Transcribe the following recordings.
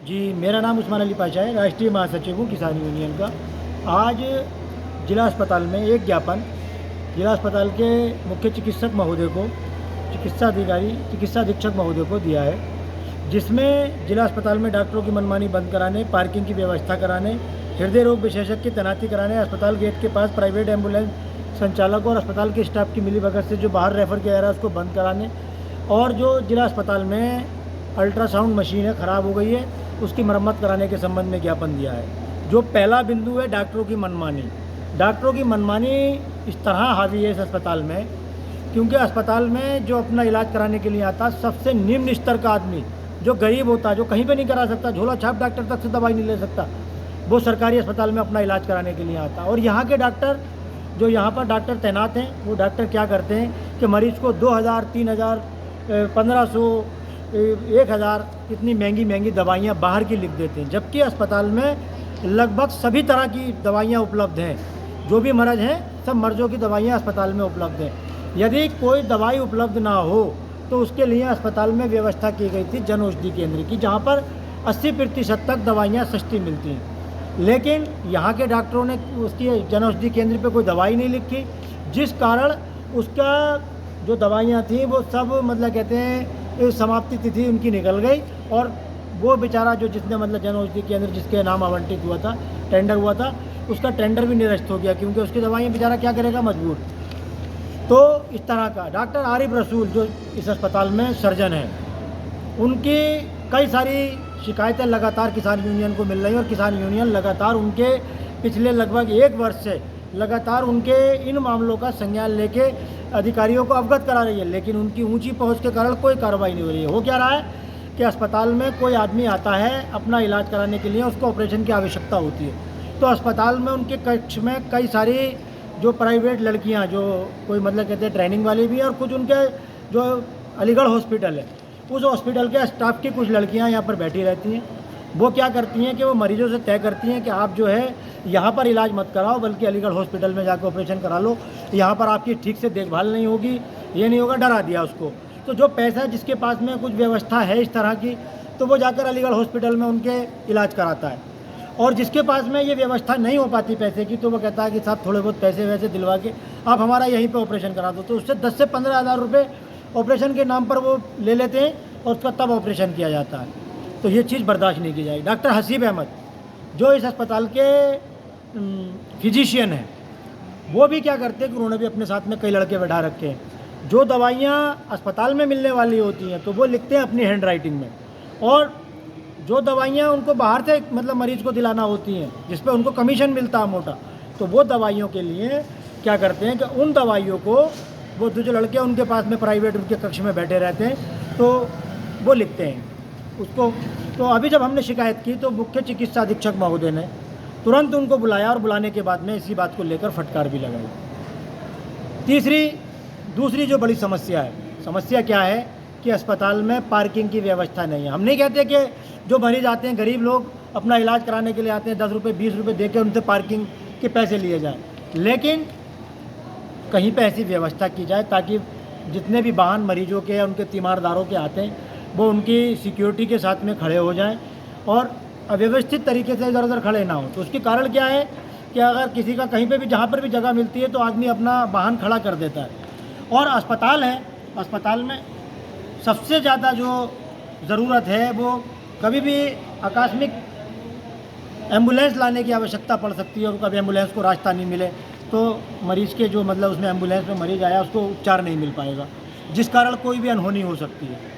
जी, मेरा नाम उस्मान अली पाशा है, राष्ट्रीय महासचिव हूँ किसान यूनियन का। आज जिला अस्पताल में एक ज्ञापन जिला अस्पताल के मुख्य चिकित्सक महोदय को, चिकित्सा अधीक्षक महोदय को दिया है, जिसमें जिला अस्पताल में डॉक्टरों की मनमानी बंद कराने, पार्किंग की व्यवस्था कराने, हृदय रोग विशेषज्ञ की तैनाती कराने, अस्पताल गेट के पास प्राइवेट एम्बुलेंस संचालकों और अस्पताल के स्टाफ की मिलीभगत से जो बाहर रेफ़र किया जा रहा है उसको बंद कराने, और जो जिला अस्पताल में अल्ट्रासाउंड मशीन है ख़राब हो गई है उसकी मरम्मत कराने के संबंध में ज्ञापन दिया है। जो पहला बिंदु है डॉक्टरों की मनमानी इस तरह हावी है इस अस्पताल में, क्योंकि अस्पताल में जो अपना इलाज कराने के लिए आता सबसे निम्न स्तर का आदमी जो गरीब होता, जो कहीं पे नहीं करा सकता, झोला छाप डॉक्टर तक से दवाई नहीं ले सकता, वो सरकारी अस्पताल में अपना इलाज कराने के लिए आता। और यहाँ के डॉक्टर, जो यहाँ पर डॉक्टर तैनात हैं, वो डॉक्टर क्या करते हैं कि मरीज़ को 2000, 3000, 1500, 1000 इतनी महंगी दवाइयाँ बाहर की लिख देते हैं, जबकि अस्पताल में लगभग सभी तरह की दवाइयाँ उपलब्ध हैं। जो भी मर्ज़ हैं सब मर्ज़ों की दवाइयाँ अस्पताल में उपलब्ध हैं। यदि कोई दवाई उपलब्ध ना हो तो उसके लिए अस्पताल में व्यवस्था की गई थी जन औषधि केंद्र की, जहाँ पर 80% तक दवाइयाँ सस्ती मिलती हैं। लेकिन यहाँ के डॉक्टरों ने उसकी जन औषधि केंद्र पे कोई दवाई नहीं लिखी, जिस कारण उसका जो दवाइयाँ थी वो सब मतलब कहते हैं समाप्ति तिथि उनकी निकल गई, और वो बेचारा जो जिसने मतलब जन औषधि केंद्र जिसके नाम आवंटित हुआ था, टेंडर हुआ था, उसका टेंडर भी निरस्त हो गया, क्योंकि उसकी दवाइयाँ बेचारा क्या करेगा, मजबूर। तो इस तरह का डॉक्टर आरिफ रसूल जो इस अस्पताल में सर्जन हैं, उनकी कई सारी शिकायतें लगातार किसान यूनियन को मिल रही हैं, और किसान यूनियन लगातार उनके पिछले लगभग 1 वर्ष से लगातार उनके इन मामलों का संज्ञान लेके अधिकारियों को अवगत करा रही है, लेकिन उनकी ऊंची पहुंच के कारण कोई कार्रवाई नहीं हो रही है। हो क्या रहा है कि अस्पताल में कोई आदमी आता है अपना इलाज कराने के लिए, उसको ऑपरेशन की आवश्यकता होती है, तो अस्पताल में उनके कक्ष में कई सारी जो प्राइवेट लड़कियां, जो कोई मतलब कहते हैं ट्रेनिंग वाली भी हैं, और कुछ उनके जो अलीगढ़ हॉस्पिटल है उस हॉस्पिटल के स्टाफ की कुछ लड़कियां यहाँ पर बैठी रहती हैं। वो क्या करती हैं कि वो मरीजों से तय करती हैं कि आप जो है यहाँ पर इलाज मत कराओ, बल्कि अलीगढ़ हॉस्पिटल में जाकर ऑपरेशन करा लो, यहाँ पर आपकी ठीक से देखभाल नहीं होगी, ये नहीं होगा, डरा दिया उसको। तो जो पैसा जिसके पास में कुछ व्यवस्था है इस तरह की, तो वो जाकर अलीगढ़ हॉस्पिटल में उनके इलाज कराता है, और जिसके पास में ये व्यवस्था नहीं हो पाती पैसे की, तो वो कहता है कि साहब थोड़े बहुत पैसे वैसे दिलवा के आप हमारा यहीं पे ऑपरेशन करा दो। तो उससे 10 से 15 हज़ार रुपये ऑपरेशन के नाम पर वो ले लेते हैं, और उसका तब ऑपरेशन किया जाता है। तो ये चीज़ बर्दाश्त नहीं की जाएगी। डॉक्टर हसीब अहमद जो इस अस्पताल के फिजिशियन हैं, वो भी क्या करते हैं कि उन्होंने भी अपने साथ में कई लड़के बैठा रखे हैं। जो दवाइयाँ अस्पताल में मिलने वाली होती हैं तो वो लिखते हैं अपनी हैंड राइटिंग में, और जो दवाइयाँ उनको बाहर से मतलब मरीज़ को दिलाना होती हैं जिस पे उनको कमीशन मिलता है मोटा, तो वो दवाइयों के लिए क्या करते हैं कि उन दवाइयों को वो जो लड़के उनके पास में प्राइवेट उनके कक्ष में बैठे रहते हैं तो वो लिखते हैं उसको। तो अभी जब हमने शिकायत की तो मुख्य चिकित्सा अधीक्षक महोदय ने तुरंत उनको बुलाया, और बुलाने के बाद में इसी बात को लेकर फटकार भी लगाई। दूसरी जो बड़ी समस्या क्या है कि अस्पताल में पार्किंग की व्यवस्था नहीं है। हम नहीं कहते कि जो मरीज आते हैं, गरीब लोग अपना इलाज कराने के लिए आते हैं, 10 रुपये 20 रुपये दे के उनसे पार्किंग के पैसे लिए जाएँ, लेकिन कहीं पे ऐसी व्यवस्था की जाए ताकि जितने भी वाहन मरीजों के या उनके तीमारदारों के आते हैं वो उनकी सिक्योरिटी के साथ में खड़े हो जाएं, और अव्यवस्थित तरीके से इधर उधर खड़े ना हो। तो उसके कारण क्या है कि अगर किसी का कहीं पे भी जहाँ पर भी जगह मिलती है तो आदमी अपना वाहन खड़ा कर देता है। और अस्पताल में सबसे ज़्यादा जो ज़रूरत है वो कभी भी आकस्मिक एम्बुलेंस लाने की आवश्यकता पड़ सकती है, और कभी एम्बुलेंस को रास्ता नहीं मिले तो मरीज़ के जो मतलब उसमें एम्बुलेंस में मरीज़ आया उसको उपचार नहीं मिल पाएगा, जिस कारण कोई भी अनहोनी हो सकती है।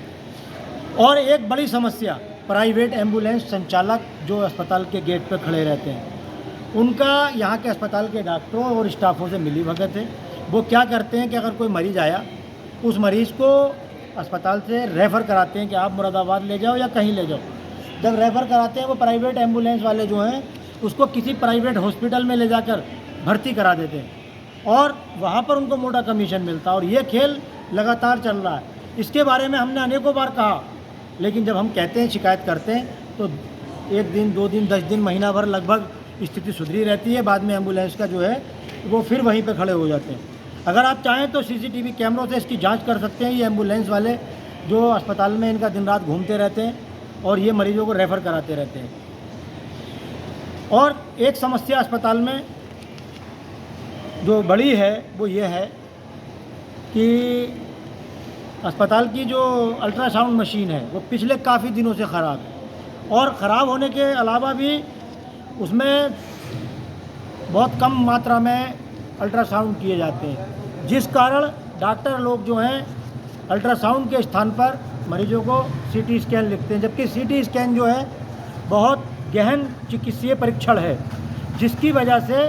और एक बड़ी समस्या प्राइवेट एम्बुलेंस संचालक जो अस्पताल के गेट पर खड़े रहते हैं, उनका यहाँ के अस्पताल के डॉक्टरों और स्टाफों से मिलीभगत है। वो क्या करते हैं कि अगर कोई मरीज़ आया, उस मरीज़ को अस्पताल से रेफ़र कराते हैं कि आप मुरादाबाद ले जाओ या कहीं ले जाओ। जब रेफ़र कराते हैं वो प्राइवेट एम्बुलेंस वाले जो हैं उसको किसी प्राइवेट हॉस्पिटल में ले जाकर भर्ती करा देते हैं, और वहाँ पर उनको मोटा कमीशन मिलता है, और ये खेल लगातार चल रहा है। इसके बारे में हमने अनेकों बार कहा, लेकिन जब हम कहते हैं, शिकायत करते हैं, तो 1 दिन 2 दिन 10 दिन महीना भर लगभग स्थिति सुधरी रहती है। बाद में एम्बुलेंस का जो है वो फिर वहीं पे खड़े हो जाते हैं। अगर आप चाहें तो CCTV कैमरों से इसकी जांच कर सकते हैं। ये एम्बुलेंस वाले जो अस्पताल में इनका दिन रात घूमते रहते हैं, और ये मरीजों को रेफ़र कराते रहते हैं। और एक समस्या अस्पताल में जो बड़ी है वो ये है कि अस्पताल की जो अल्ट्रासाउंड मशीन है वो पिछले काफ़ी दिनों से ख़राब है, और ख़राब होने के अलावा भी उसमें बहुत कम मात्रा में अल्ट्रासाउंड किए जाते हैं, जिस कारण डॉक्टर लोग जो हैं अल्ट्रासाउंड के स्थान पर मरीजों को सीटी स्कैन लिखते हैं, जबकि सीटी स्कैन जो है बहुत गहन चिकित्सीय परीक्षण है, जिसकी वजह से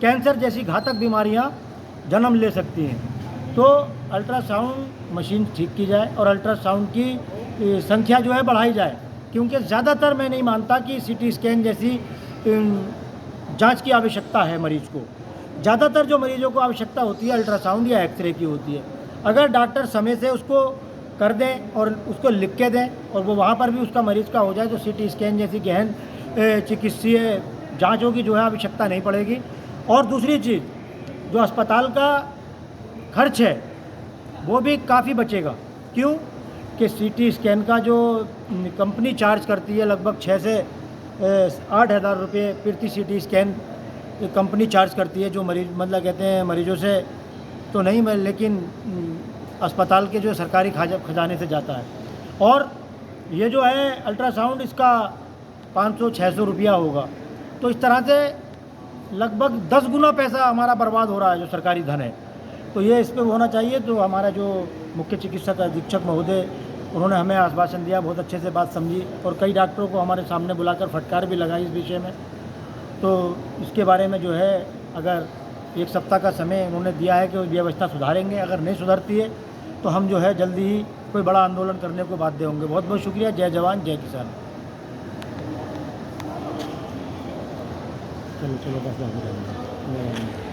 कैंसर जैसी घातक बीमारियां जन्म ले सकती हैं। तो अल्ट्रासाउंड मशीन ठीक की जाए और अल्ट्रासाउंड की संख्या जो है बढ़ाई जाए, क्योंकि ज़्यादातर मैं नहीं मानता कि सीटी स्कैन जैसी जांच की आवश्यकता है मरीज़ को। ज़्यादातर जो मरीजों को आवश्यकता होती है अल्ट्रासाउंड या एक्सरे की होती है। अगर डॉक्टर समय से उसको कर दें और उसको लिख के दें और वो वहाँ पर भी उसका मरीज़ का हो जाए, तो सीटी स्कैन जैसी गहन चिकित्सीय जाँचों की जो है आवश्यकता नहीं पड़ेगी। और दूसरी चीज़, जो अस्पताल का खर्च है वो भी काफ़ी बचेगा। क्यों कि सीटी स्कैन का जो कंपनी चार्ज करती है लगभग 6 से 8 हज़ार रुपये प्रति सीटी स्कैन कंपनी चार्ज करती है, जो मरीज मतलब कहते हैं मरीजों से तो नहीं मैं, लेकिन अस्पताल के जो सरकारी खजाने से जाता है। और ये जो है अल्ट्रासाउंड इसका 500-600 रुपया होगा, तो इस तरह से लगभग 10 गुना पैसा हमारा बर्बाद हो रहा है जो सरकारी धन है। तो ये इस पे होना चाहिए। तो हमारा जो मुख्य चिकित्सक अधीक्षक महोदय उन्होंने हमें आश्वासन दिया, बहुत अच्छे से बात समझी और कई डॉक्टरों को हमारे सामने बुलाकर फटकार भी लगाई इस विषय में। तो इसके बारे में जो है अगर 1 सप्ताह का समय उन्होंने दिया है कि व्यवस्था सुधारेंगे, अगर नहीं सुधरती है तो हम जो है जल्दी ही कोई बड़ा आंदोलन करने को बाध्य होंगे। बहुत बहुत शुक्रिया। जय जवान जय किसान। चलो चलो बस